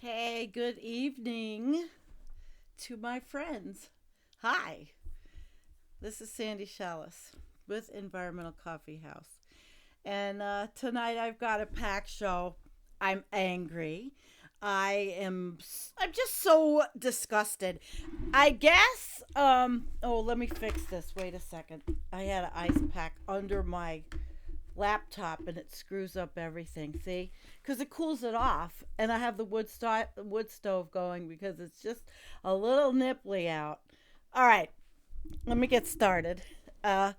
Hey, good evening to my friends. Hi, this is Sandy Shallis with Environmental Coffeehouse. And tonight I've got a packed show. I'm angry. I'm just so disgusted. I guess let me fix this. Wait a second. I had an ice pack under my laptop and it screws up everything. See, because it cools it off, and I have the wood stove going because it's just a little nipply out. All right, let me get started. Uh,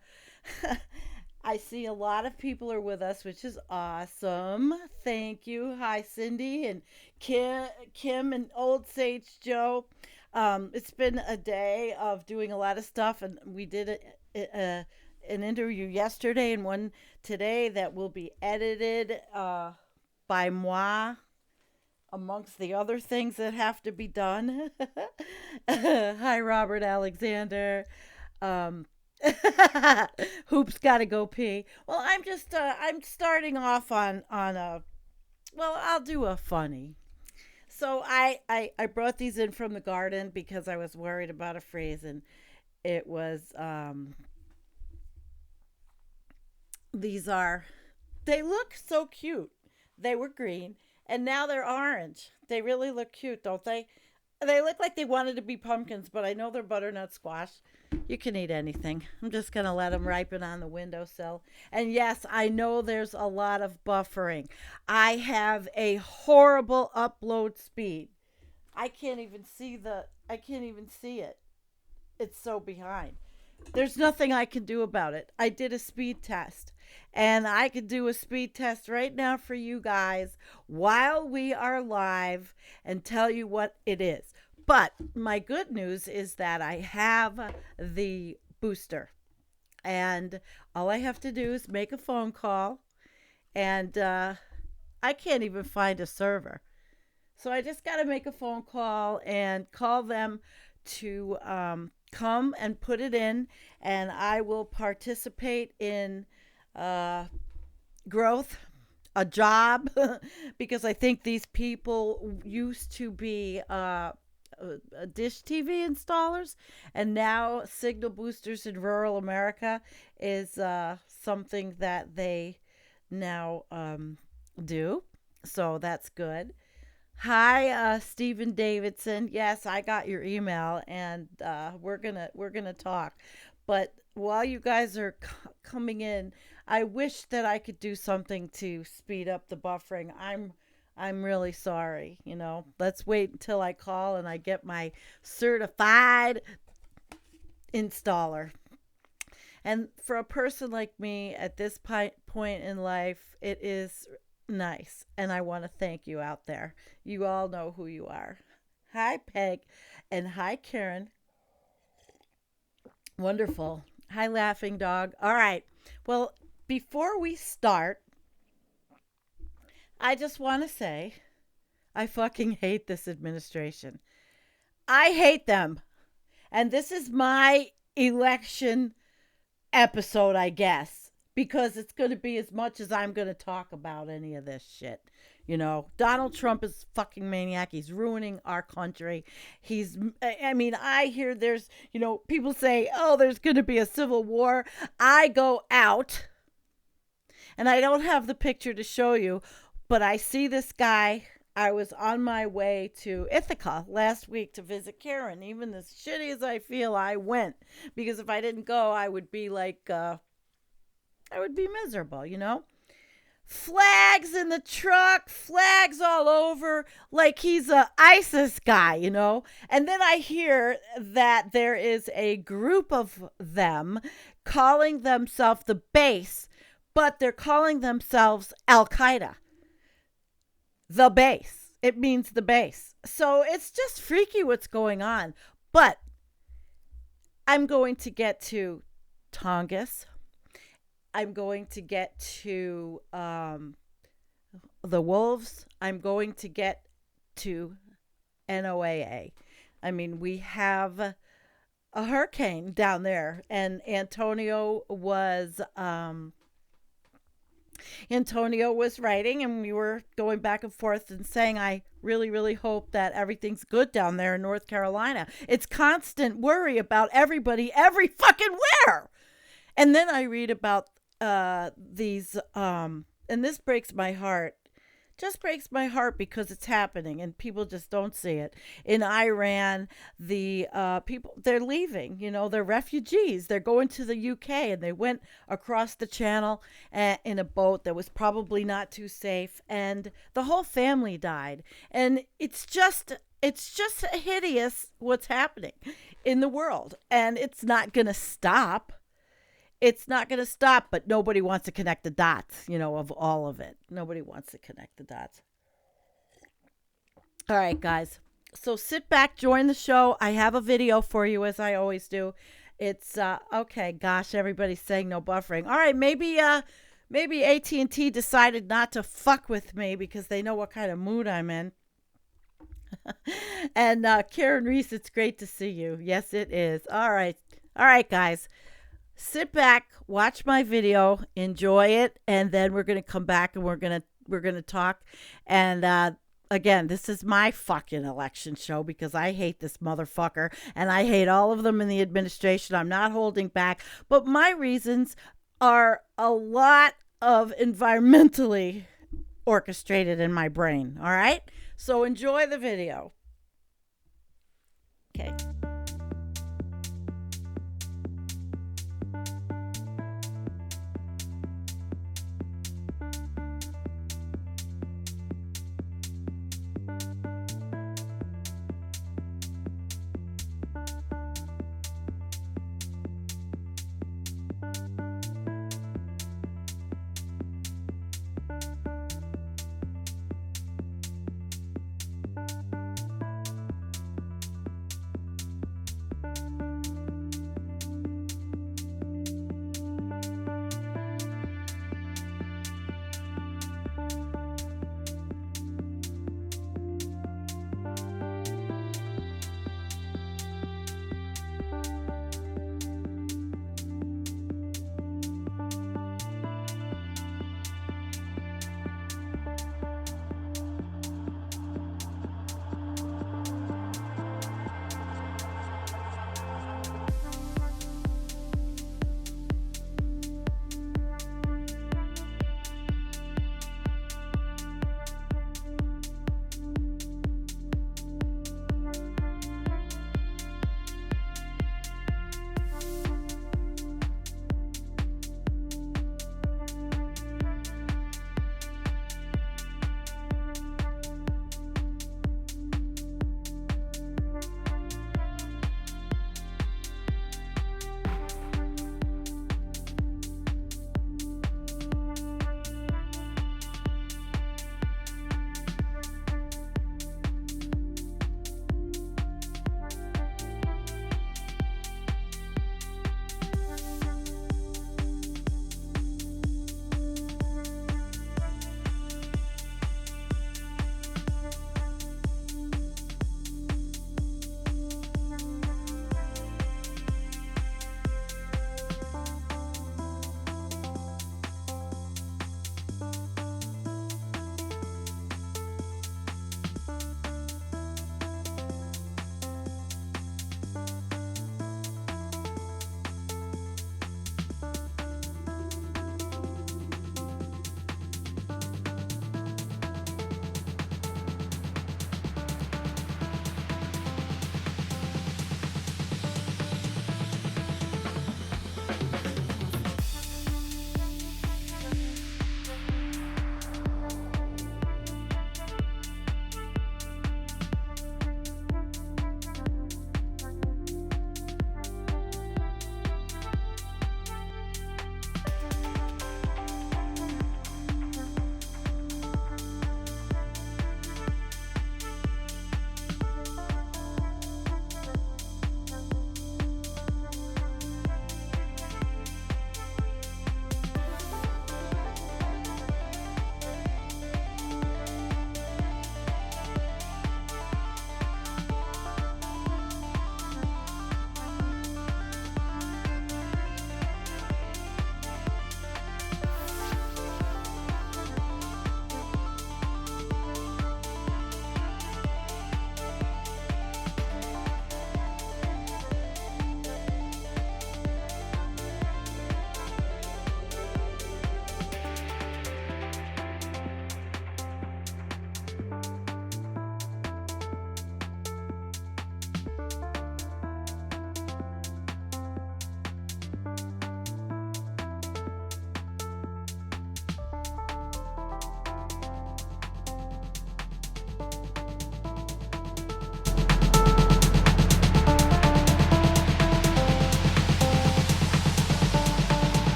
I see a lot of people are with us, which is awesome. Thank you. Hi, Cindy and Kim and Old Sage Joe. It's been a day of doing a lot of stuff, and we did an interview yesterday and one today that will be edited by moi amongst the other things that have to be done. Hi, Robert Alexander. Um, Hoops got to go pee. Well, I'm starting off on a well, I'll do a funny. So I brought these in from the garden because I was worried about a freeze, and it was these are they look so cute. They were green and now they're orange. They really look cute, don't they? They look like they wanted to be pumpkins, but I know they're butternut squash. You can eat anything. I'm just going to let them ripen on the windowsill. And yes, I know there's a lot of buffering. I have a horrible upload speed. I can't even see it. It's so behind. There's nothing I can do about it. I did a speed test, and I could do a speed test right now for you guys while we are live and tell you what it is. But my good news is that I have the booster, and all I have to do is make a phone call, and I can't even find a server. So I just got to make a phone call and call them to come and put it in, and I will participate in uh, growth, a job, because I think these people used to be dish TV installers, and now signal boosters in rural America is something that they now do. So that's good. Hi, Stephen Davidson. Yes, I got your email, and we're gonna talk. But while you guys are coming in, I wish that I could do something to speed up the buffering. I'm really sorry. Let's wait until I call and I get my certified installer. And for a person like me at this point in life, it is nice. And I want to thank you out there. You all know who you are. Hi, Peg. And hi, Karen. Wonderful. Hi, Laughing Dog. All right. Well, before we start, I just want to say I fucking hate this administration. I hate them. And this is my election episode, I guess, because it's going to be as much as I'm going to talk about any of this shit. Donald Trump is fucking maniac. He's ruining our country. I mean, I hear there's, people say, oh, there's going to be a civil war. I go out and I don't have the picture to show you, but I see this guy. I was on my way to Ithaca last week to visit Karen. Even as shitty as I feel, I went, because if I didn't go, I would be like, I would be miserable. Flags in the truck, flags all over, like he's a ISIS guy. And then I hear that there is a group of them calling themselves the base, but they're calling themselves Al Qaeda. The base. It means the base. So it's just freaky what's going on. But I'm going to get to Tongass. I'm going to get to the wolves. I'm going to get to NOAA. I mean, we have a hurricane down there, and Antonio was Antonio was writing, and we were going back and forth and saying, I really, really hope that everything's good down there in North Carolina. It's constant worry about everybody, every fucking where. And then I read about these, and this breaks my heart. Just breaks my heart because it's happening and people just don't see it. In Iran, the people, they're leaving, they're refugees. They're going to the UK, and they went across the channel in a boat that was probably not too safe, and the whole family died. And it's just hideous what's happening in the world, and it's not going to stop. It's not going to stop, but nobody wants to connect the dots, of all of it. Nobody wants to connect the dots. All right, guys. So sit back, join the show. I have a video for you, as I always do. It's okay. Gosh, everybody's saying no buffering. All right, maybe AT&T decided not to fuck with me because they know what kind of mood I'm in. And Karen Reese, it's great to see you. Yes, it is. All right, guys. Sit back, watch my video, enjoy it, and then we're gonna come back and we're gonna talk. And again, this is my fucking election show because I hate this motherfucker and I hate all of them in the administration. I'm not holding back, but my reasons are a lot of environmentally orchestrated in my brain. All right, so enjoy the video. Okay.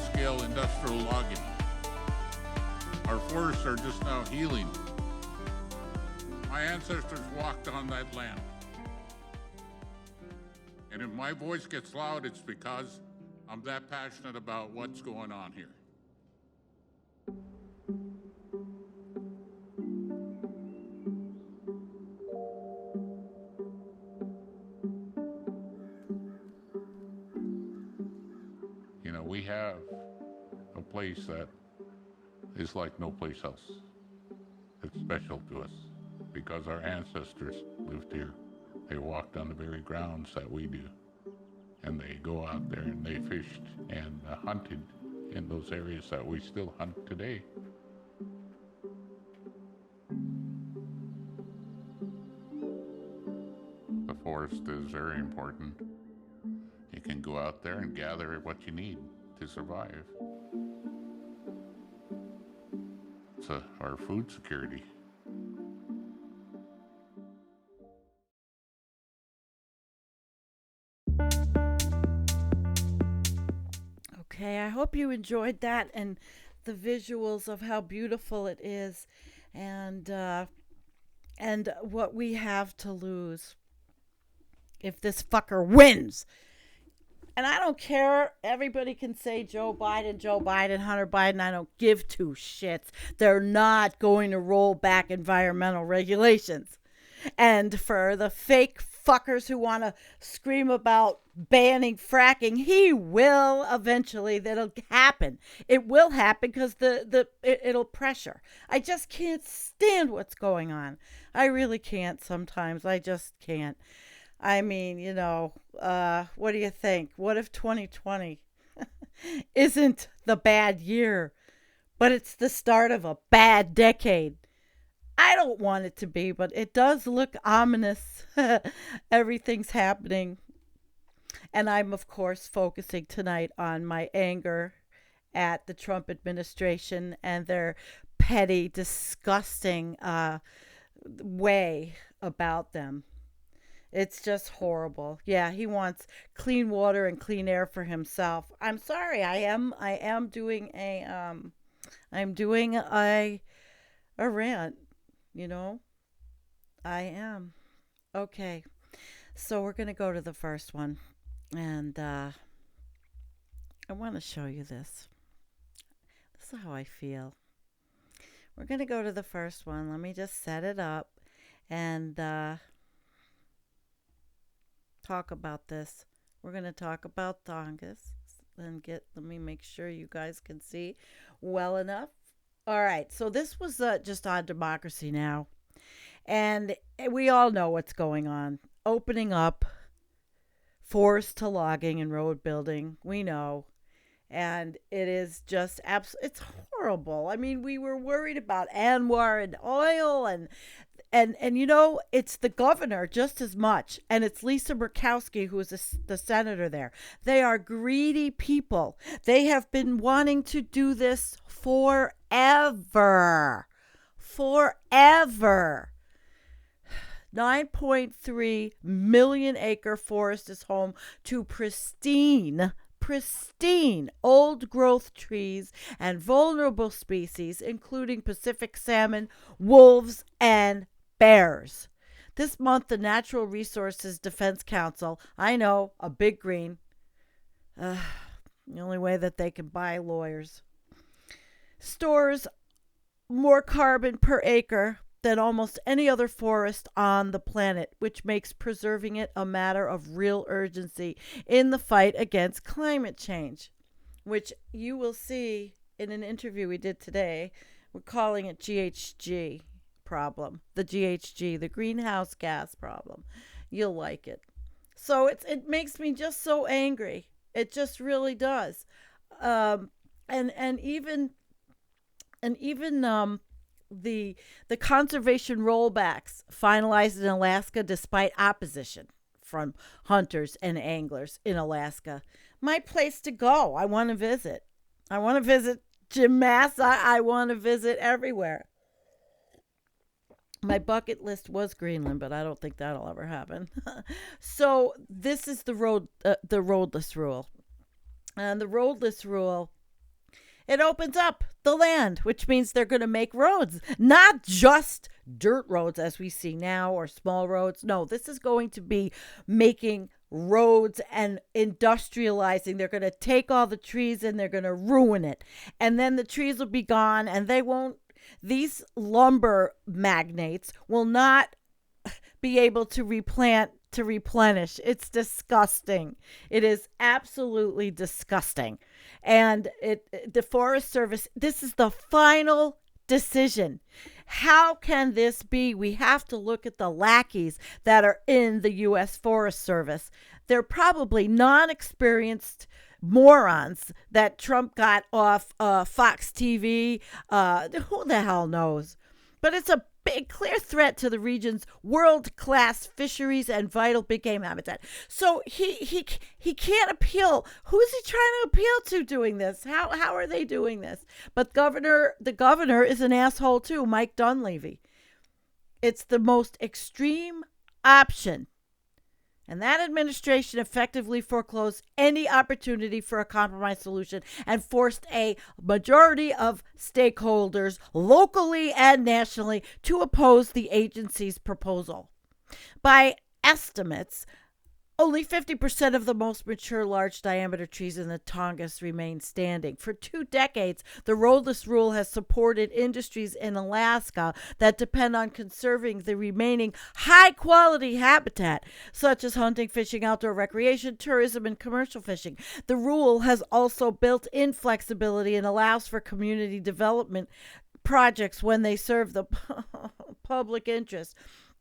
full-scale industrial logging. Our forests are just now healing. My ancestors walked on that land. And if my voice gets loud, it's because I'm that passionate about what's going on here. You know, we have a place that is like no place else. It's special to us because our ancestors lived here. They walked on the very grounds that we do. And they go out there and they fished and hunted in those areas that we still hunt today. The forest is very important. You can go out there and gather what you need to survive. It's our food security. Okay, I hope you enjoyed that and the visuals of how beautiful it is, and what we have to lose if this fucker wins. And I don't care. Everybody can say Joe Biden, Hunter Biden. I don't give two shits. They're not going to roll back environmental regulations. And for the fake fuckers who want to scream about banning fracking, he will eventually. That'll happen. It will happen because it'll pressure. I just can't stand what's going on. I really can't sometimes. I just can't. I mean, what do you think? What if 2020 isn't the bad year, but it's the start of a bad decade? I don't want it to be, but it does look ominous. Everything's happening. And I'm, of course, focusing tonight on my anger at the Trump administration and their petty, disgusting way about them. It's just horrible. Yeah, he wants clean water and clean air for himself. I'm sorry. I'm doing a rant, I am. Okay. So we're going to go to the first one, and I want to show you this. This is how I feel. We're going to go to the first one. Let me just set it up and talk about this. We're going to talk about Tongass and let me make sure you guys can see well enough. All right. So this was just on Democracy Now! And we all know what's going on. Opening up forest to logging and road building. We know. And it is just it's horrible. I mean, we were worried about Anwar and oil and it's the governor just as much. And it's Lisa Murkowski, who is the senator there. They are greedy people. They have been wanting to do this forever. 9.3 million acre forest is home to pristine old growth trees and vulnerable species, including Pacific salmon, wolves, and bears. This month, the Natural Resources Defense Council, I know, a big green, the only way that they can buy lawyers, stores more carbon per acre than almost any other forest on the planet, which makes preserving it a matter of real urgency in the fight against climate change, which you will see in an interview we did today. We're calling it GHG problem, the GHG, the greenhouse gas problem. You'll like it. So it makes me just so angry. It just really does. And even the conservation rollbacks finalized in Alaska despite opposition from hunters and anglers in Alaska. My place to go. I want to visit. I want to visit Jim Mass. I want to visit everywhere. My bucket list was Greenland, but I don't think that'll ever happen. So this is the roadless rule. And the roadless rule It opens up the land, which means they're going to make roads, not just dirt roads as we see now or small roads. No, this is going to be making roads and industrializing. They're going to take all the trees and they're going to ruin it. And then the trees will be gone and these lumber magnates will not be able to replant to replenish. It's disgusting. It is absolutely disgusting. And the Forest Service, this is the final decision. How can this be? We have to look at the lackeys that are in the U.S. Forest Service. They're probably non-experienced morons that Trump got off Fox TV. Who the hell knows? But it's a big, clear threat to the region's world-class fisheries and vital big game habitat. So he can't appeal. Who's he trying to appeal to doing this? How are they doing this? But the governor is an asshole too, Mike Dunleavy. It's the most extreme option. And that administration effectively foreclosed any opportunity for a compromise solution and forced a majority of stakeholders, locally and nationally, to oppose the agency's proposal. By estimates, only 50% of the most mature large diameter trees in the Tongass remain standing. For 2 decades, the Roadless Rule has supported industries in Alaska that depend on conserving the remaining high-quality habitat, such as hunting, fishing, outdoor recreation, tourism, and commercial fishing. The rule has also built in flexibility and allows for community development projects when they serve the public interest.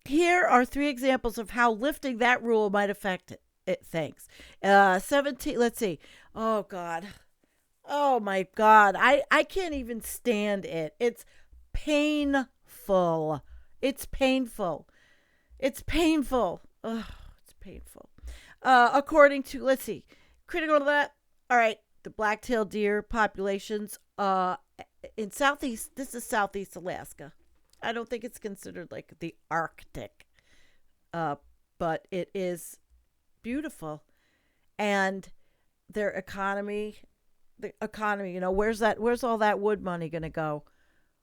Here are 3 examples of how lifting that rule might affect it. Thanks. 17, let's see. Oh, God. Oh, my God. I can't even stand it. It's painful. It's painful. It's painful. Oh, it's painful. According to, let's see, critical to that. All right. The black-tailed deer populations in southeast, this is southeast Alaska. I don't think it's considered like the Arctic, but it is beautiful. And their economy, where's all that wood money going to go?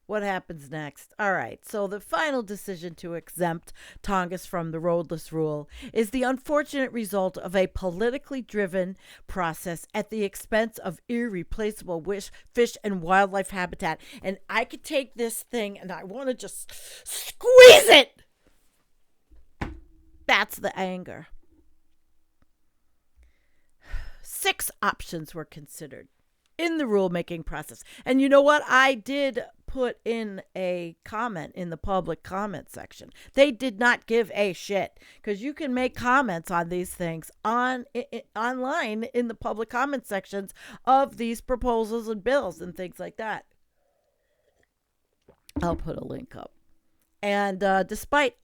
What happens next? All right. So the final decision to exempt Tongass from the Roadless Rule is the unfortunate result of a politically driven process at the expense of irreplaceable fish and wildlife habitat. And I could take this thing and I want to just squeeze it. That's the anger. 6 options were considered in the rulemaking process. And you know what? I did put in a comment in the public comment section. They did not give a shit, because you can make comments on these things online in the public comment sections of these proposals and bills and things like that. I'll put a link up. And despite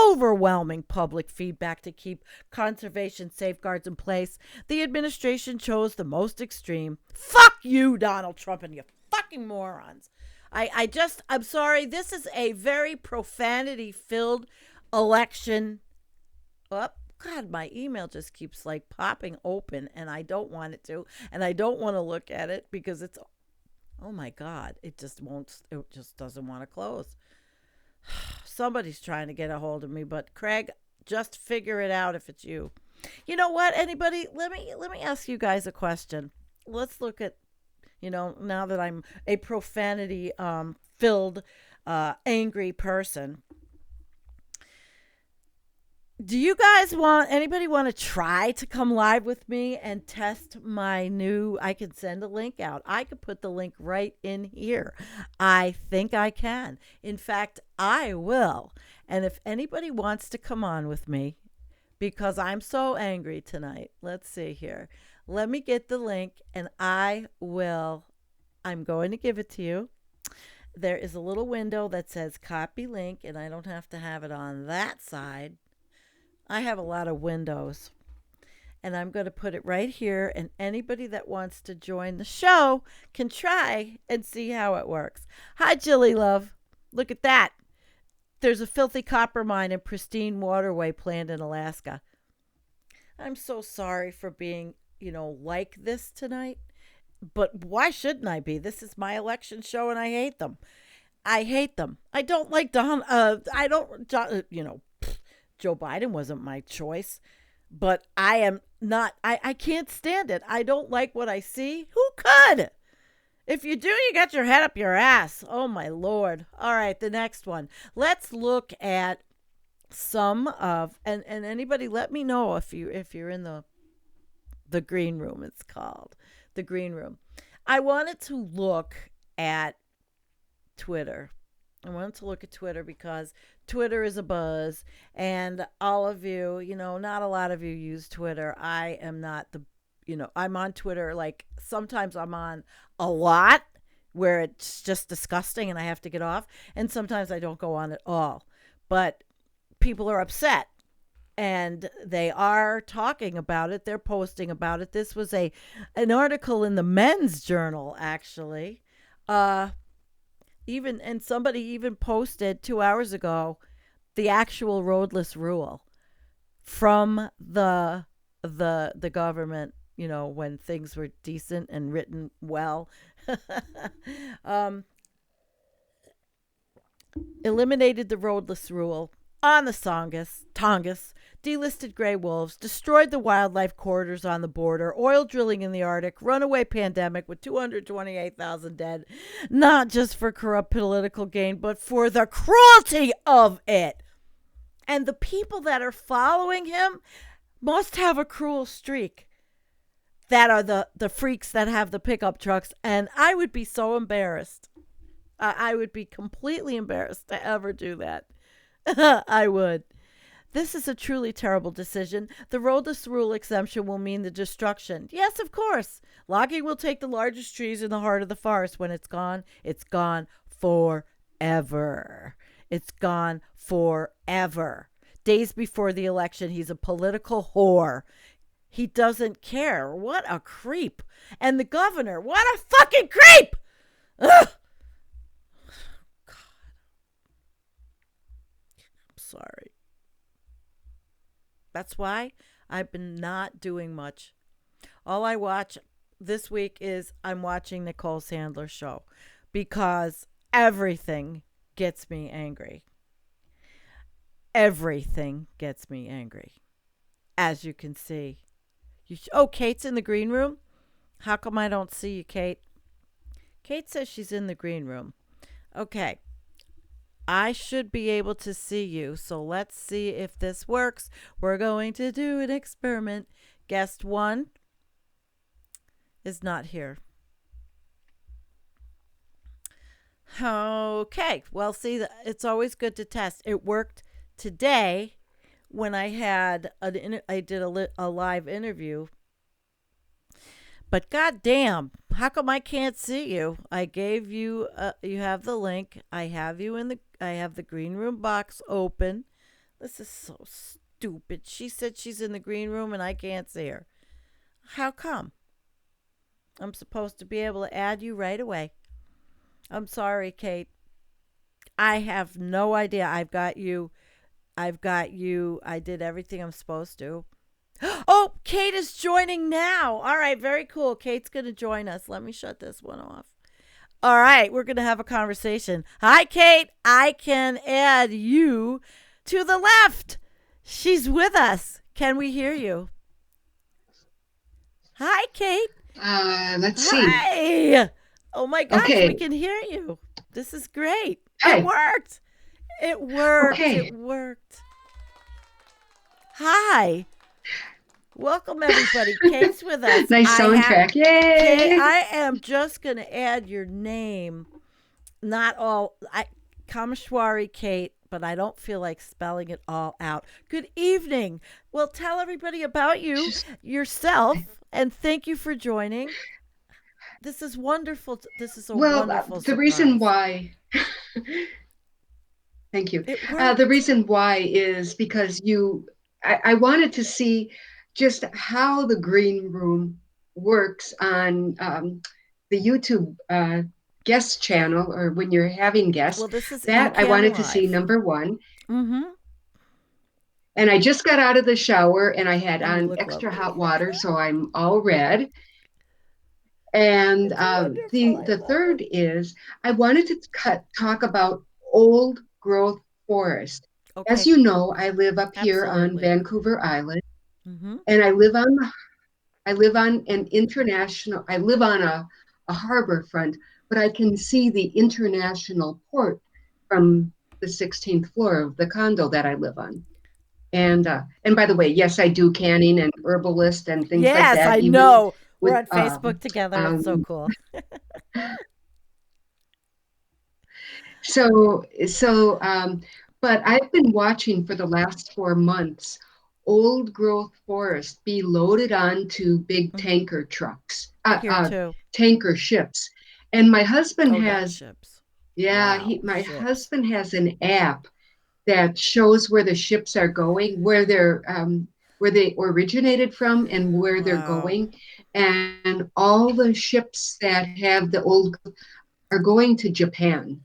overwhelming public feedback to keep conservation safeguards in place, the administration chose the most extreme. Fuck you, Donald Trump, and you fucking morons. I'm sorry. This is a very profanity-filled election. Oh, God, my email just keeps like popping open, and I don't want it to, and I don't want to look at it because it's, oh my God, it just doesn't want to close. Somebody's trying to get a hold of me, but Craig, just figure it out if it's you. You know what? Anybody, let me ask you guys a question. Let's look at, now that I'm a profanity filled angry person. Do you guys anybody want to try to come live with me and test my new, I can send a link out. I could put the link right in here. I think I can. In fact, I will. And if anybody wants to come on with me, because I'm so angry tonight, let's see here. Let me get the link and I'm going to give it to you. There is a little window that says copy link, and I don't have to have it on that side. I have a lot of windows, and I'm going to put it right here, and anybody that wants to join the show can try and see how it works. Hi, Jilly Love. Look at that. There's a filthy copper mine and pristine waterway planned in Alaska. I'm so sorry for being, like this tonight. But why shouldn't I be? This is my election show, and I hate them. I hate them. I don't like Don. I don't. Joe Biden wasn't my choice, but I am not. I can't stand it. I don't like what I see. Who could? If you do, you got your head up your ass. Oh my lord. All right, the next one. Let's look at some of and anybody let me know if you're in the green room, it's called. The green room. I wanted to look at Twitter. I wanted to look at Twitter because Twitter is a buzz, and all of you, not a lot of you use Twitter. I am not I'm on Twitter. Like sometimes I'm on a lot where it's just disgusting and I have to get off, and sometimes I don't go on at all. But people are upset and they are talking about it. They're posting about it. This was an article in the Men's Journal, actually. And somebody even posted 2 hours ago the actual roadless rule from the government. When things were decent and written well. Eliminated the roadless rule on the Tongass, delisted gray wolves, destroyed the wildlife corridors on the border, oil drilling in the Arctic, runaway pandemic with 228,000 dead, not just for corrupt political gain, but for the cruelty of it. And the people that are following him must have a cruel streak. That are the freaks that have the pickup trucks. And I would be so embarrassed. I would be completely embarrassed to ever do that. I would. This is a truly terrible decision. The roadless rule exemption will mean the destruction. Yes, of course. Logging will take the largest trees in the heart of the forest. When it's gone forever. It's gone forever. Days before the election, he's a political whore. He doesn't care. What a creep. And the governor, what a fucking creep. Ugh. God. I'm sorry. That's why I've been not doing much. All I watch this week is I'm watching Nicole Sandler's show because everything gets me angry. Everything gets me angry. As you can see. Kate's in the green room? How come I don't see you, Kate? Kate says she's in the green room. Okay. I should be able to see you, so let's see if this works. We're going to do an experiment. Guest 1 is not here. Okay. Well, see, it's always good to test. It worked today when I did a live interview. But goddamn, how come I can't see you? I gave you you have the link. I have the green room box open. This is so stupid. She said she's in the green room and I can't see her. How come? I'm supposed to be able to add you right away. I'm sorry, Kate. I have no idea. I've got you. I did everything I'm supposed to. Oh, Kate is joining now. All right, very cool. Kate's going to join us. Let me shut this one off. All right, we're going to have a conversation. Hi, Kate. I can add you to the left. She's with us. Can we hear you? Hi, Kate. Let's see. Hi. Oh, my gosh, Okay. we can hear you. This is great. Hi. It worked. It worked. Okay. It worked. Hi. Welcome, everybody. Kate's with us. Nice soundtrack. Yay. Kate, I am just going to add your name. Not all. Kamashwari Kate, but I don't feel like spelling it all out. Good evening. Well, tell everybody about yourself, and thank you for joining. This is wonderful. This is a wonderful the surprise. reason why... Thank you. The reason why is because I wanted to see just how the green room works on the YouTube guest channel, or when you're having guests. Well, this is that I wanted to see, number one. Mm-hmm. And I just got out of the shower and I had on extra hot water, so I'm all red. And It's wonderful. the I love it. third is I wanted to talk about old growth forest. As Okay. you know, I live up here on Absolutely. Vancouver Island, Mm-hmm. and I live on an international. I live on a harbor front, but I can see the international port from the 16th floor of the condo that I live on. And by the way, yes, I do canning and herbalist and things like Yes, that, I even know. We're with on Facebook together. It's so um, cool. so but I've been watching for the last 4 months old growth forest be loaded onto big Mm-hmm. tanker trucks, Here too. tanker ships. And my husband Oh, not has, ships. yeah, Wow, my ships. husband has an app that shows where the ships are going, where they originated from and where they're Wow. going. And all the ships that have the old are going to Japan.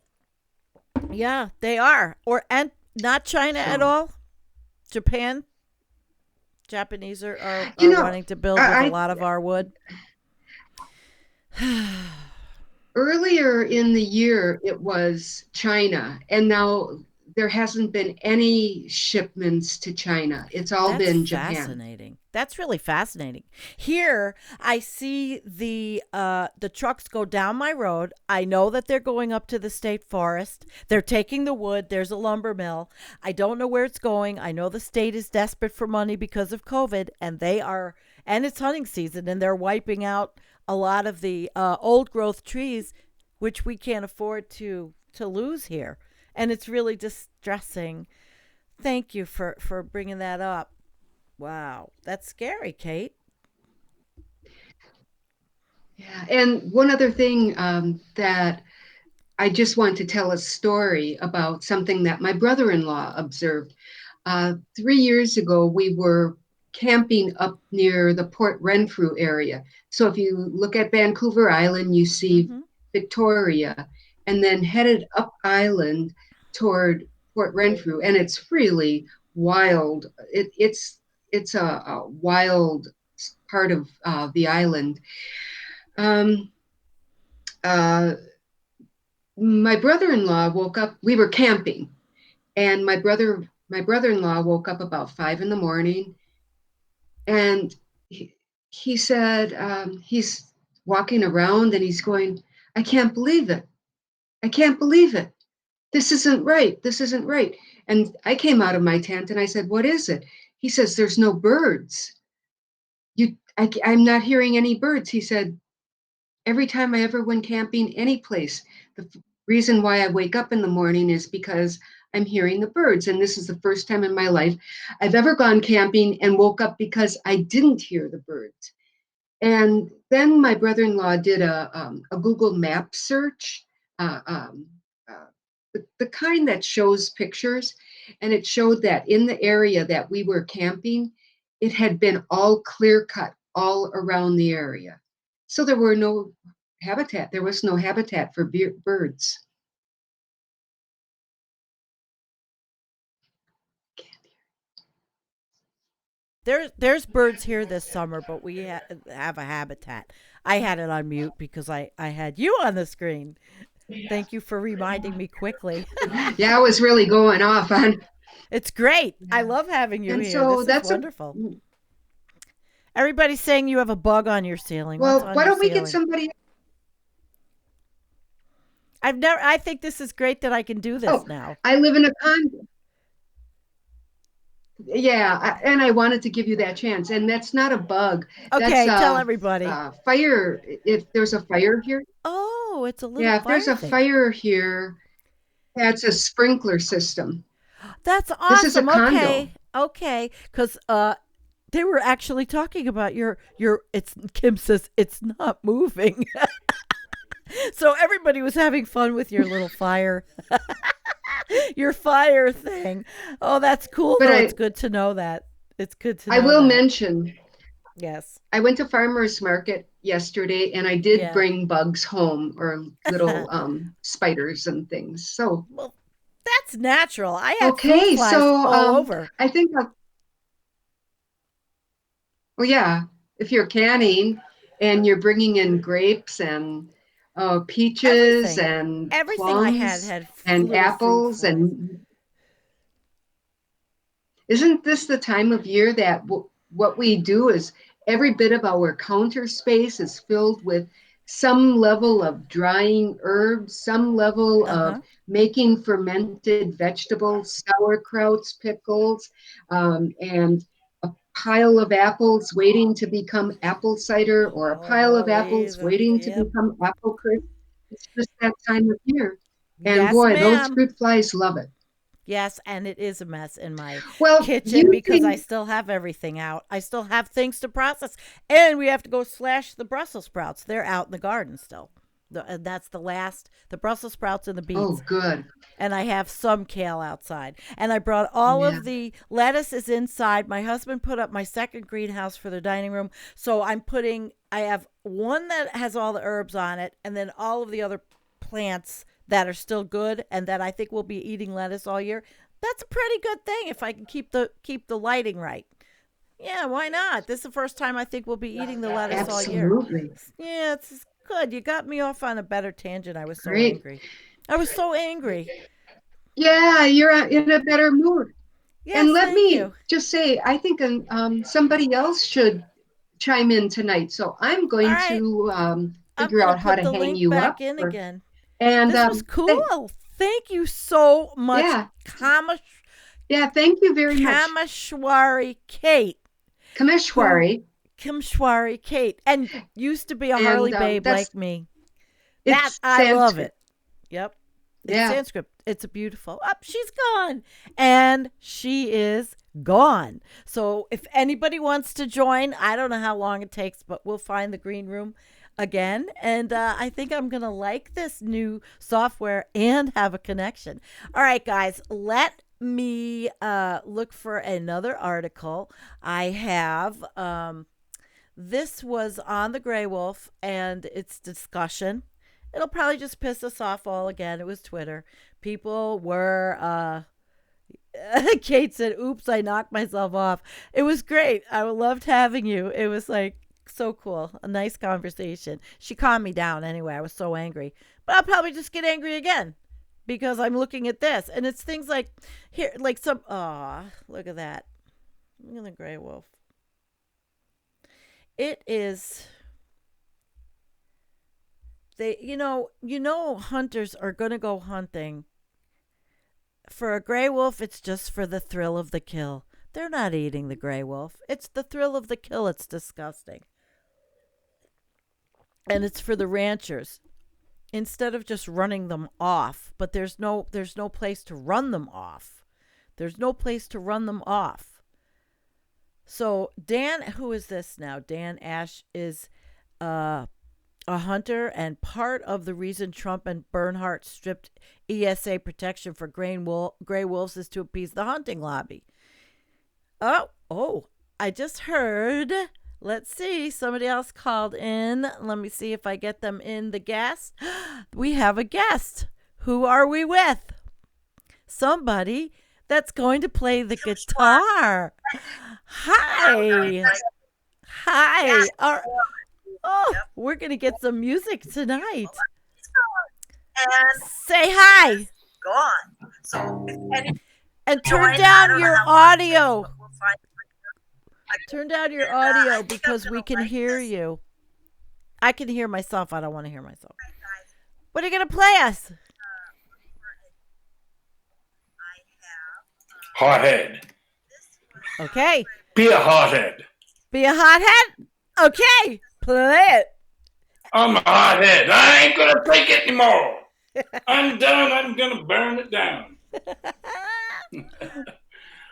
Yeah, they are. Or and not China at So, all. Japan. Japanese you are know, wanting to build with a I lot of our wood. earlier in the year it was China, and now there hasn't been any shipments to China. It's all That's been Japan. fascinating. That's really fascinating. Here, I see the trucks go down my road. I know that they're going up to the state forest. They're taking the wood. There's a lumber mill. I don't know where it's going. I know the state is desperate for money because of COVID, and they are, and it's hunting season, and they're wiping out a lot of the old growth trees, which we can't afford to lose here, and it's really distressing. Thank you for bringing that up. Wow, that's scary, Kate. Yeah, and one other thing that I just want to tell a story about something that my brother-in-law observed. 3 years ago, we were camping up near the Port Renfrew area. So if you look at Vancouver Island, you see Mm-hmm. Victoria, and then headed up island toward Port Renfrew, and it's really wild. It's a wild part of the island. Um, uh, my brother-in-law woke up. We were camping, and my brother-in-law woke up about 5 in the morning, and he said he's walking around and he's going, I can't believe it. I can't believe it. This isn't right. This isn't right. And I came out of my tent and I said, what is it? He says, there's no birds. I'm not hearing any birds. He said, every time I ever went camping, any place, the reason why I wake up in the morning is because I'm hearing the birds. And this is the first time in my life I've ever gone camping and woke up because I didn't hear the birds. And then my brother-in-law did a Google map search, uh, um, uh, the kind that shows pictures, and it showed that in the area that we were camping, it had been all clear cut all around the area. So there were no habitat. There was no habitat for birds. There's birds here this summer, but we have a habitat. I had it on mute because I had you on the screen. Thank you for reminding me quickly. Yeah, I was really going off on. It's great. I Yeah. love having you And here. so This is that's a wonderful. Everybody's saying you have a bug on your ceiling. What's well. on Why your don't we get ceiling? somebody? I've never. I think this is great that I can do Oh, this now. I live in a condo. Yeah, and I wanted to give you that chance. And that's not a bug. That's Okay, tell everybody. a fire. If there's a fire here, Oh, it's a little yeah, if there's fire a thing. fire here, that's a sprinkler system. That's This is a awesome. condo. Okay, okay, because they were actually talking about your. It's Kim says it's not moving, so everybody was having fun with your little fire, your fire thing. Oh, that's cool But though. It's good to know that. It's good to I know will that. mention, Yes. I went to farmers market yesterday, and I did Yeah. bring bugs home or little spiders and things. So Well, that's natural. I had fruit okay, flies so all over. I think, well, yeah, if you're canning. and you're bringing in grapes and peaches Everything. and Everything I plums had and little fruit apples. flies. And isn't this the time of year that what we do is every bit of our counter space is filled with some level of drying herbs, some level of Uh-huh. making fermented vegetables, sauerkrauts, pickles, and a pile of apples waiting to become apple cider, or a pile of Oh, apples waiting to yep. become apple crisp. It's just that time of year. And Yes, boy, those ma'am. fruit flies love it. Yes, and it is a mess in my Well, kitchen because I using still have everything out. I still have things to process. And we have to go slash the Brussels sprouts. They're out in the garden still. And that's the Brussels sprouts and the oh, beets. good. And I have some kale outside. And I brought all Yeah. of the lettuce is inside. My husband put up my second greenhouse for the dining room. So I have one that has all the herbs on it, and then all of the other plants that are still good and that I think will be eating lettuce all year. That's a pretty good thing if I can keep the lighting right. Yeah, why not? This is the first time I think we'll be eating the lettuce all year. Absolutely. Yeah, it's good. You got me off on a better tangent. I was so Great. angry. I was so angry. Yeah, you're in a better mood. And Yes, let thank me you. just say, I think somebody else should chime in tonight. So I'm All going right. to I'm figure going to out how put to the hang link you back up. in again. And This was cool. Thank you so much, yeah, yeah, thank you very much. Kamashwari Kate, who Kameshwari. Kamshwari Kate, and used to be a And Harley babe that's, like me. That it's I love Sanskrit. it. Yep. It's Yeah. Sanskrit. It's a beautiful. Up, she's gone. And she is gone. So if anybody wants to join, I don't know how long it takes, but we'll find the green room again. And I think I'm going to like this new software and have a connection. All right, guys, let me look for another article. I have this was on the gray wolf and its discussion. It'll probably just piss us off all again. It was Twitter. People were Kate said, "Oops, I knocked myself off." It was great. I loved having you. It was like so cool. A nice conversation. She calmed me down anyway. I was so angry. But I'll probably just get angry again because I'm looking at this and it's things like here like some look at that. Look at the gray wolf. It is hunters are going to go hunting. For a gray wolf, it's just for the thrill of the kill. They're not eating the gray wolf. It's the thrill of the kill. It's disgusting. And it's for the ranchers. Instead of just running them off, but there's no place to run them off. There's no place to run them off. So Dan, who is this now? Dan Ash is a hunter, and part of the reason Trump and Bernhardt stripped ESA protection for gray wolves is to appease the hunting lobby. Oh, I just heard. Let's see. Somebody else called in. Let me see if I get them in the guest. We have a guest. Who are we with? Somebody that's going to play the guitar. Hi. Hi. We're going to get some music tonight. Say hi. Go on. So, and turn down your audio. Turn down your audio because we can hear you. I can hear myself. I don't want to hear myself. What are you going to play us? Hothead. Okay. Be a hothead. Be a hothead? Okay. Play it. I'm a hothead. I ain't going to take it anymore. I'm done. I'm going to burn it down.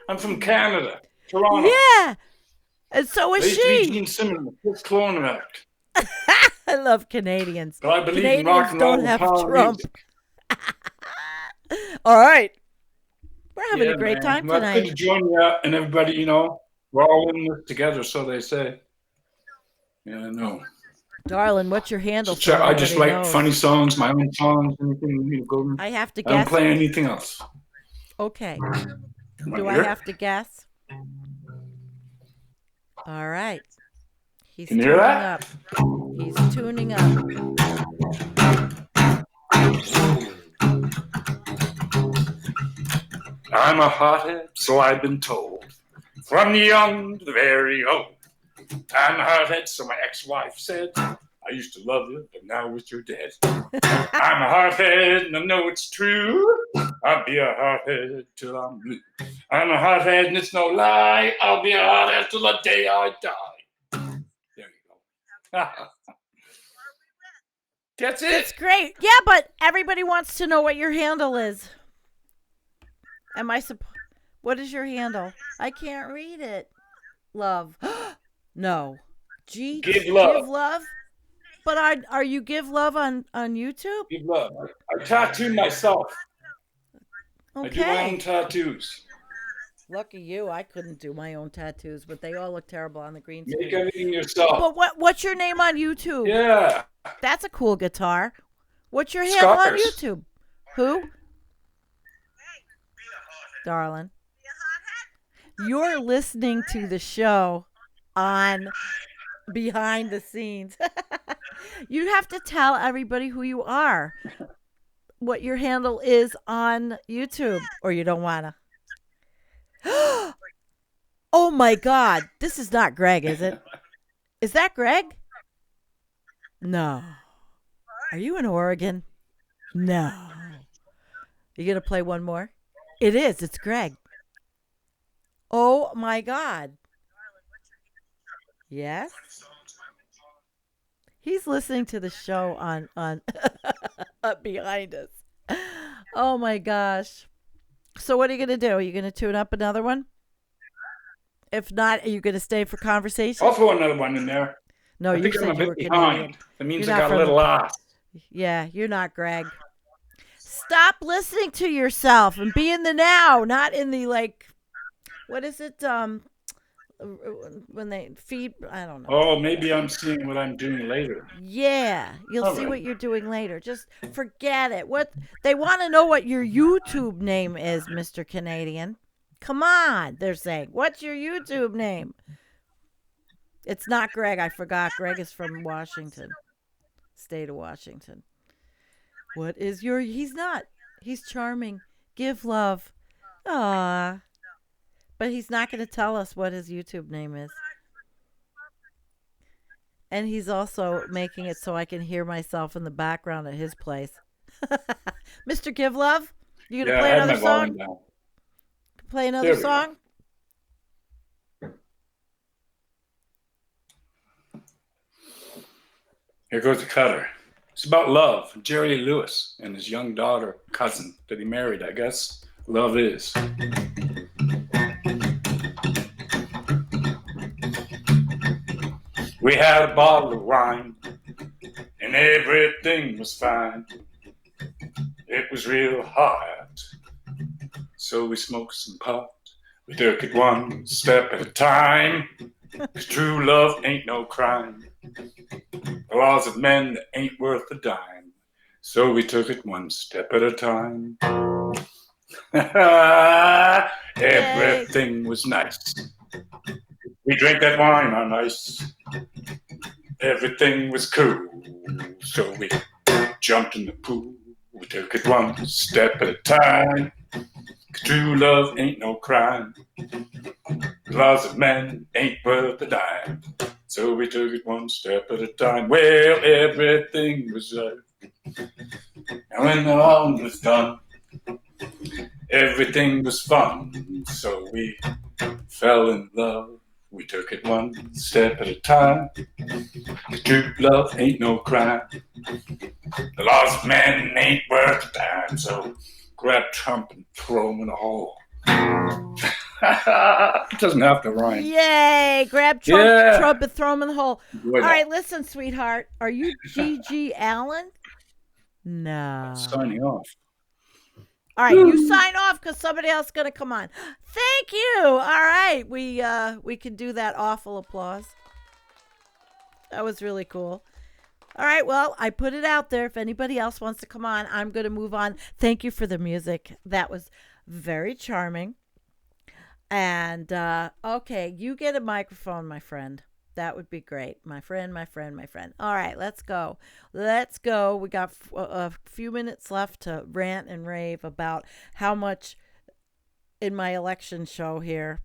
I'm from Canada, Toronto. Yeah. And so is she. Gene Simmons, Chris Clone Act. I love Canadians. But I believe Canadians in rock and roll don't have power Trump. All right. We're having a great time well, tonight. good to join you and everybody, we're all in this together, so they say. Yeah, I know. Darling, what's your handle? So I just write knows? funny songs, my own songs, anything. I have to guess. I don't play anything else. Okay. Do I have to guess? All right. He's Can you hear tuning that? up. He's tuning up. I'm a hothead, so I've been told. From the young to the very old. I'm a hothead, so my ex-wife said. I used to love you, but now with you're dead. I'm a hothead, and I know it's true. I'll be a hothead till I'm blue. I'm a hothead, and it's no lie. I'll be a hothead till the day I die. There you go. That's it. It's great. Yeah, but everybody wants to know what your handle is. Am I what is your handle? I can't read it. Love. No. Give love. Give love? But are you give love on YouTube? Give love. I tattoo myself. Okay. I do my own tattoos. Lucky you. I couldn't do my own tattoos, but they all look terrible on the green Make screen. everything yourself. But what's your name on YouTube? Yeah. That's a cool guitar. What's your handle on Scoters. YouTube? Who? Darling. You're listening to the show on Behind the Scenes. You have to tell everybody who you are, what your handle is on YouTube, or you don't want to. Oh my God. This is not Greg, is it? Is that Greg? No. Are you in Oregon? No. You going to play one more? It is. It's Greg. Oh my God. Yes? He's listening to the show on behind us. Oh my gosh. So what are you going to do? Are you going to tune up another one? If not, are you going to stay for conversation? I'll throw another one in there. No, I you think I'm said a you were bit Canadian. behind. That means You're I not got a from little ass. Yeah, you're not Greg. Stop listening to yourself and be in the now, not in the what is it? When they feed, I don't know. Oh, maybe I'm seeing what I'm doing later. Yeah, you'll All see right. what you're doing later. Just forget it. What they want to know what your YouTube name is, Mr. Canadian. Come on, they're saying. What's your YouTube name? It's not Greg. I forgot. Greg is from Washington, state of Washington. What is your? He's not. He's charming. Give love. Ah. But he's not going to tell us what his YouTube name is. And he's also making it so I can hear myself in the background at his place. Mr. Give Love, you going to play I had another my volume song? down. Play another There we go. song? Here goes the cutter. It's about love. Jerry Lee Lewis and his young daughter, cousin that he married, I guess. Love is. We had a bottle of wine and everything was fine. It was real hot, so we smoked some pot. We took it one step at a time, 'cause true love ain't no crime. The laws of men ain't worth a dime, so we took it one step at a time. Everything was nice. We drank that wine on ice. Everything was cool, so we jumped in the pool. We took it one step at a time. 'Cause true love ain't no crime. The laws of men ain't worth a dime. So we took it one step at a time. Well, everything was right. And when all was done, everything was fun. So we fell in love. We took it one step at a time. True love ain't no crime. The laws of men ain't worth a dime. So grab Trump and throw him in a hole. It doesn't have to rhyme. Yay! Grab Trump, Yeah. Trump and throw him in the hole. Boy, All right, listen, sweetheart. Are you G.G. Allen? No. Signing off. All right, you sign off because somebody else is going to come on. Thank you. All right, we can do that awful applause. That was really cool. All right, well, I put it out there. If anybody else wants to come on, I'm going to move on. Thank you for the music. That was very charming. And, okay, you get a microphone, my friend. That would be great. My friend, my friend, my friend. All right, let's go. Let's go. We got a few minutes left to rant and rave about how much in my election show here,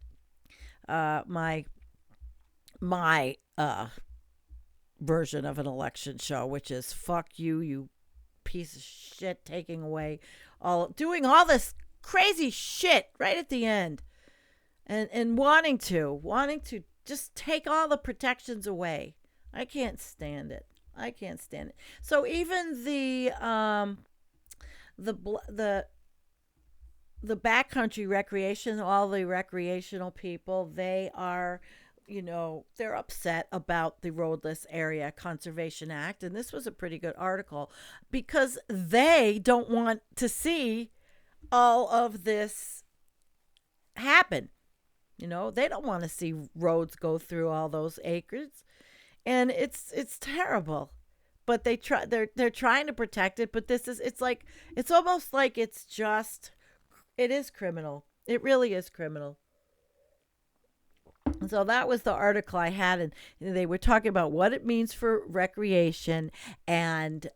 my version of an election show, which is fuck you, you piece of shit, taking away doing all this crazy shit right at the end, and wanting to just take all the protections away. I can't stand it. So even the backcountry recreation, all the recreational people, they are, they're upset about the Roadless Area Conservation Act. And this was a pretty good article because they don't want to see all of this happen. They don't want to see roads go through all those acres. And it's terrible. But they're trying to protect it, but it's almost like it is criminal. It really is criminal. So that was the article I had, and they were talking about what it means for recreation, and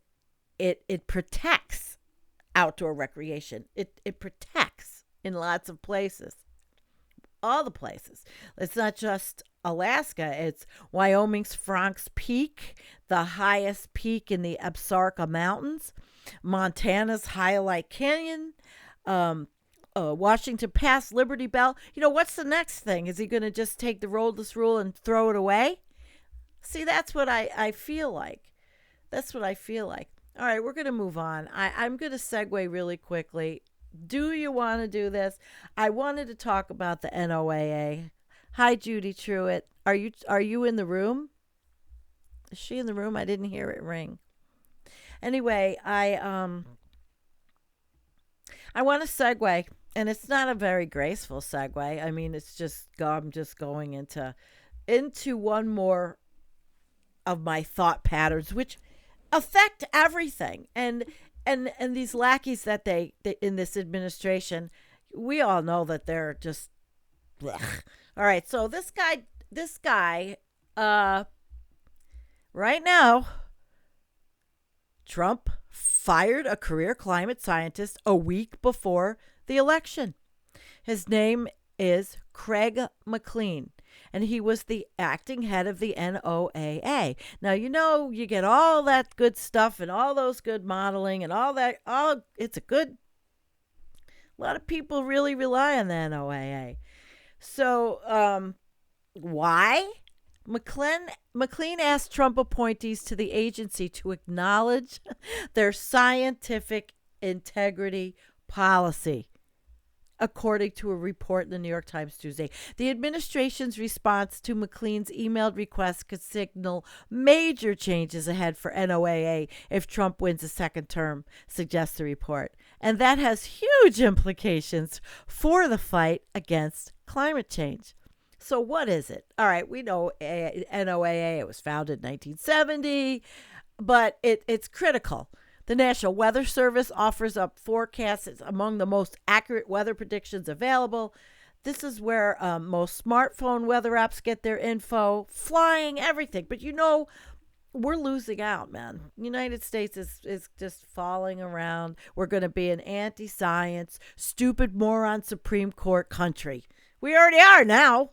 it protects outdoor recreation. It protects in lots of places. All the places. It's not just Alaska. It's Wyoming's Franks Peak, the highest peak in the Absaroka Mountains, Montana's Highlight Canyon, Washington Pass, Liberty Bell. What's the next thing? Is he going to just take the Roadless Rule and throw it away? See, that's what I feel like. That's what I feel like. All right, we're going to move on. I'm going to segue really quickly. Do you want to do this? I wanted to talk about the NOAA. Hi, Judy Truitt. Are you in the room? Is she in the room? I didn't hear it ring. Anyway, I want to segue, and it's not a very graceful segue. I mean, it's just I'm just going into one more of my thought patterns, which affect everything. And these lackeys that they in this administration, we all know that they're just blech. All right, so this guy right now, Trump fired a career climate scientist a week before the election. His name is Craig McLean, and he was the acting head of the NOAA. Now, you get all that good stuff and all those good modeling and all that. It's a lot of people really rely on the NOAA. So, why? McLean asked Trump appointees to the agency to acknowledge their scientific integrity policy, according to a report in the New York Times Tuesday. The administration's response to McLean's emailed request could signal major changes ahead for NOAA if Trump wins a second term, suggests the report. And that has huge implications for the fight against climate change. So what is it? All right, we know NOAA, it was founded in 1970, but it's critical. The National Weather Service offers up forecasts. It's among the most accurate weather predictions available. This is where most smartphone weather apps get their info, flying, everything. But we're losing out, man. United States is just falling around. We're going to be an anti-science, stupid moron Supreme Court country. We already are now.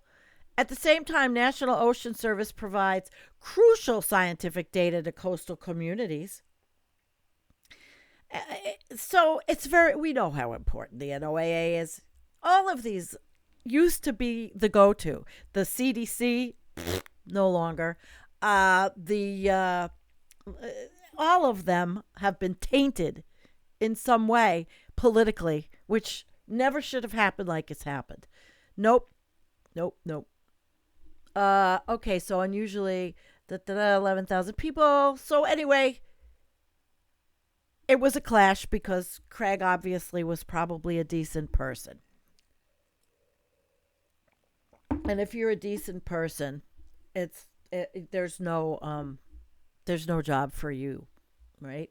At the same time, National Ocean Service provides crucial scientific data to coastal communities. So we know how important the NOAA is. All of these used to be the go-to. The CDC, no longer. All of them have been tainted in some way politically, which never should have happened like it's happened. Nope. Okay, so unusually, 11,000 people. So anyway, it was a clash because Craig obviously was probably a decent person. And if you're a decent person, there's no job for you, right?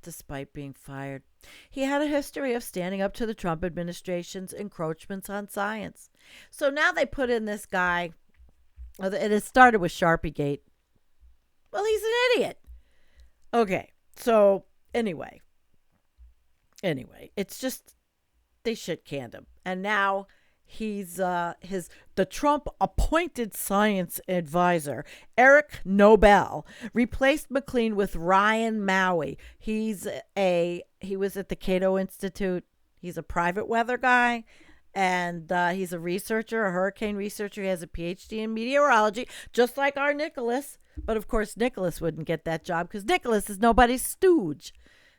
Despite being fired. He had a history of standing up to the Trump administration's encroachments on science. So now they put in this guy And it started with Sharpiegate. Well, he's an idiot. Okay, so anyway, it's just they shit canned him, and now he's the Trump appointed science advisor Eric Nobel replaced McLean with Ryan Maui. He was at the Cato Institute. He's a private weather guy. And he's a researcher, a hurricane researcher. He has a PhD in meteorology, just like our Nicholas. But of course, Nicholas wouldn't get that job because Nicholas is nobody's stooge.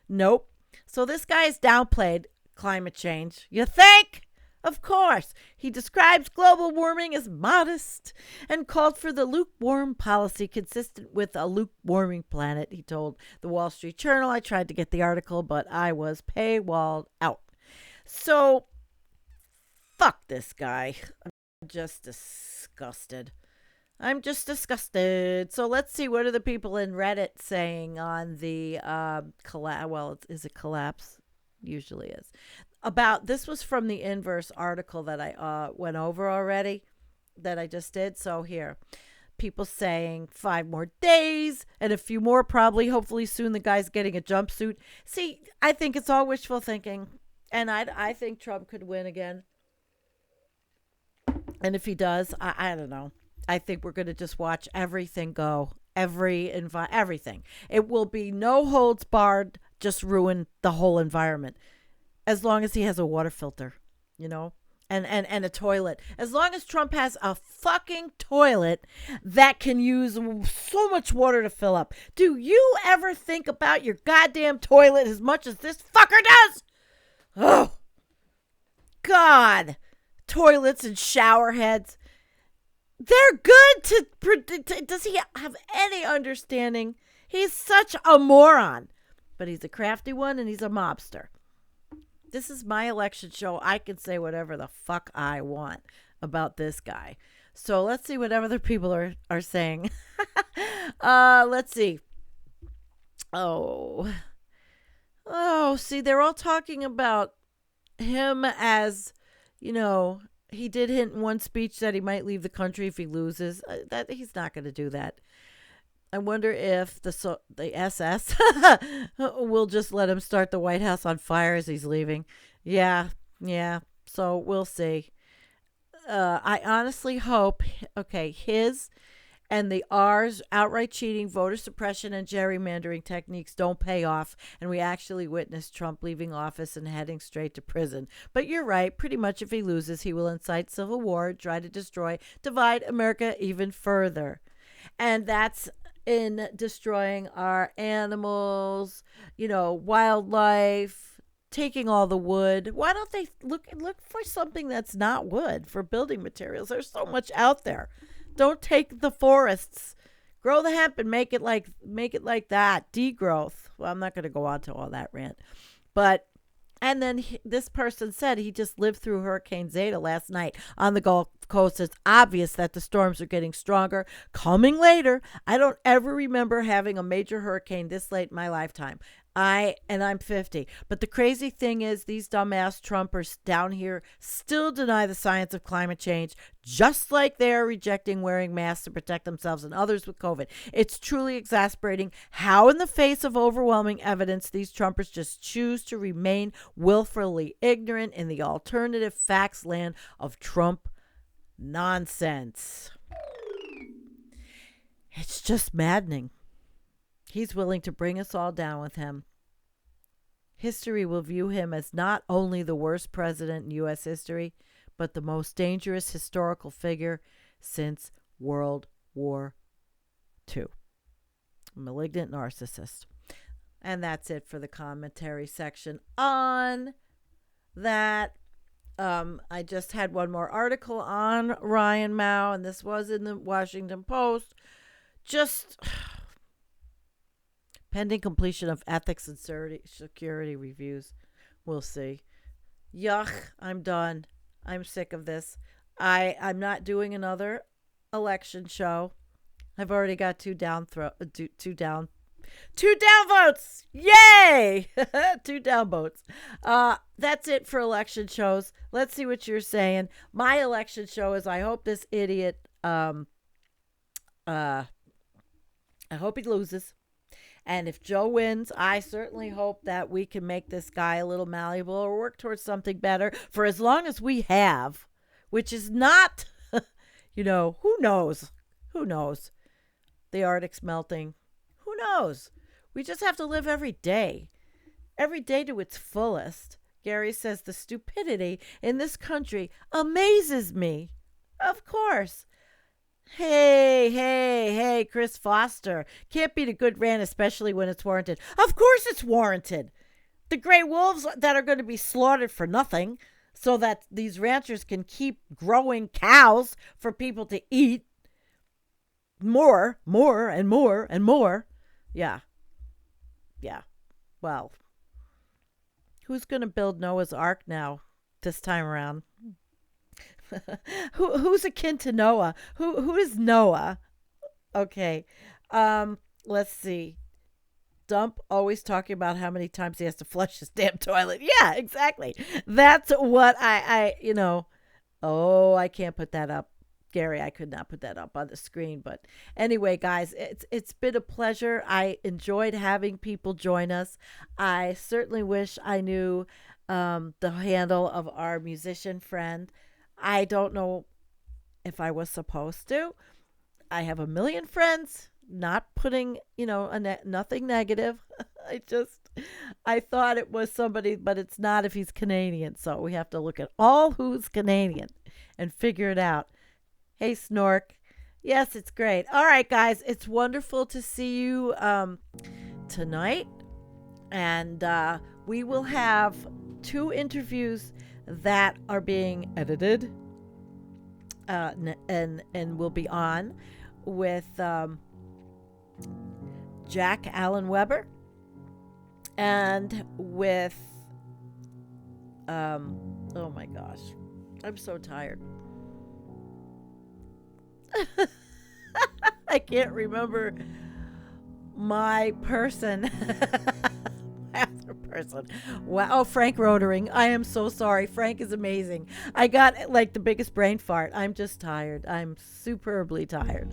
Nope. So this guy has downplayed climate change. You think? Of course. He describes global warming as modest and called for the lukewarm policy consistent with a lukewarming planet, he told the Wall Street Journal. I tried to get the article, but I was paywalled out. So, fuck this guy. I'm just disgusted. So let's see, what are the people in Reddit saying on the is it collapse? Usually is. About this was from the Inverse article that I went over already, that I just did. So here, people saying 5 more days and a few more probably. Hopefully soon the guy's getting a jumpsuit. See, I think it's all wishful thinking, and I think Trump could win again. And if he does, I don't know. I think we're going to just watch everything go. Everything. It will be no holds barred, just ruin the whole environment. As long as he has a water filter, and a toilet. As long as Trump has a fucking toilet that can use so much water to fill up. Do you ever think about your goddamn toilet as much as this fucker does? Oh, God. Toilets and shower heads. They're good to predict. Does he have any understanding? He's such a moron. But he's a crafty one and he's a mobster. This is my election show. I can say whatever the fuck I want about this guy. So let's see what other people are saying. Let's see. Oh, see, they're all talking about him as, he did hint in one speech that he might leave the country if he loses. That he's not going to do that. I wonder if the SS will just let him start the White House on fire as he's leaving. Yeah. So we'll see. I honestly hope, his and the R's outright cheating, voter suppression, and gerrymandering techniques don't pay off, and we actually witness Trump leaving office and heading straight to prison. But you're right. Pretty much if he loses, he will incite civil war, try to divide America even further. And that's in destroying our animals, wildlife, taking all the wood. Why don't they look for something that's not wood for building materials? There's so much out there. Don't take the forests. Grow the hemp and make it like that. Degrowth. Well, I'm not going to go on to all that rant. And then this person said he just lived through Hurricane Zeta last night on the Gulf Coast. It's obvious that the storms are getting stronger. Coming later. I don't ever remember having a major hurricane this late in my lifetime. I'm 50. But the crazy thing is these dumbass Trumpers down here still deny the science of climate change, just like they are rejecting wearing masks to protect themselves and others with COVID. It's truly exasperating how in the face of overwhelming evidence, these Trumpers just choose to remain willfully ignorant in the alternative facts land of Trump nonsense. It's just maddening. He's willing to bring us all down with him. History will view him as not only the worst president in U.S. history, but the most dangerous historical figure since World War II. Malignant narcissist. And that's it for the commentary section on that. I just had one more article on Ryan Mao, and this was in the Washington Post. Just pending completion of ethics and security reviews. We'll see. Yuck, I'm done. I'm sick of this. I'm not doing another election show. I've already got two down votes. Yay! 2 down votes. That's it for election shows. Let's see what you're saying. My election show is I hope this idiot I hope he loses. And if Joe wins, I certainly hope that we can make this guy a little malleable or work towards something better for as long as we have, which is not, who knows? Who knows? The Arctic's melting. Who knows? We just have to live every day to its fullest. Gary says the stupidity in this country amazes me. Of course. Hey, Chris Foster. Can't beat a good rant, especially when it's warranted. Of course it's warranted. The gray wolves that are going to be slaughtered for nothing so that these ranchers can keep growing cows for people to eat. More, and more, and more. Yeah. Well, who's going to build Noah's Ark now this time around? Who's akin to Noah? Who is Noah? Okay. Let's see. Dump always talking about how many times he has to flush his damn toilet. Yeah, exactly. That's what I I can't put that up. Gary, I could not put that up on the screen. But anyway, guys, it's been a pleasure. I enjoyed having people join us. I certainly wish I knew the handle of our musician friend. I don't know if I was supposed to. I have a million friends, not putting, nothing negative. I thought it was somebody, but it's not if he's Canadian. So we have to look at all who's Canadian and figure it out. Hey, Snork. Yes, it's great. All right, guys, it's wonderful to see you tonight. And we will have 2 interviews that are being edited and will be on with Jack Allen Weber and with oh my gosh, I'm so tired. I can't remember my person. Other person. Wow. Oh, Frank Rotering. I am so sorry. Frank is amazing. I got like the biggest brain fart. I'm just tired. I'm superbly tired.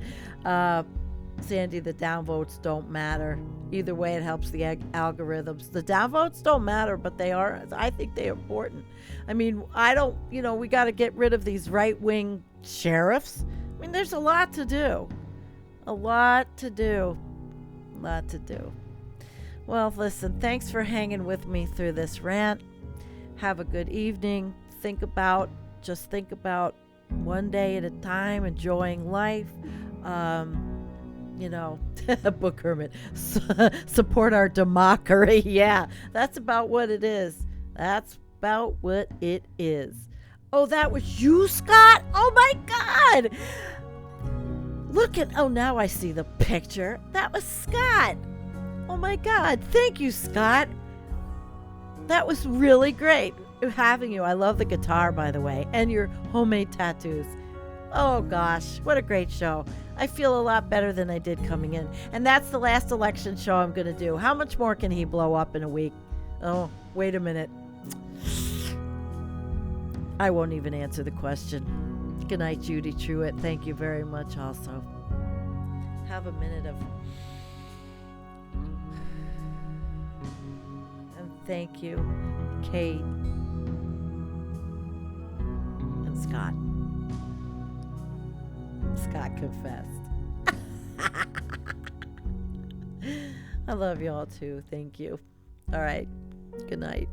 Sandy, the downvotes don't matter. Either way, it helps the algorithms. The downvotes don't matter, but I think they're important. I mean, we got to get rid of these right-wing sheriffs. I mean, there's a lot to do. Well, listen, thanks for hanging with me through this rant. Have a good evening. Just think about one day at a time, enjoying life. Book Hermit, support our democracy. Yeah, that's about what it is. Oh, that was you, Scott? Oh my God. Now I see the picture. That was Scott. Oh my God. Thank you, Scott. That was really great having you. I love the guitar, by the way, and your homemade tattoos. Oh gosh, what a great show. I feel a lot better than I did coming in. And that's the last election show I'm going to do. How much more can he blow up in a week? Oh, wait a minute. I won't even answer the question. Good night, Judy Truitt. Thank you very much also. Have a minute of... And thank you, Kate and Scott. Scott confessed. I love y'all too. Thank you. All right. Good night.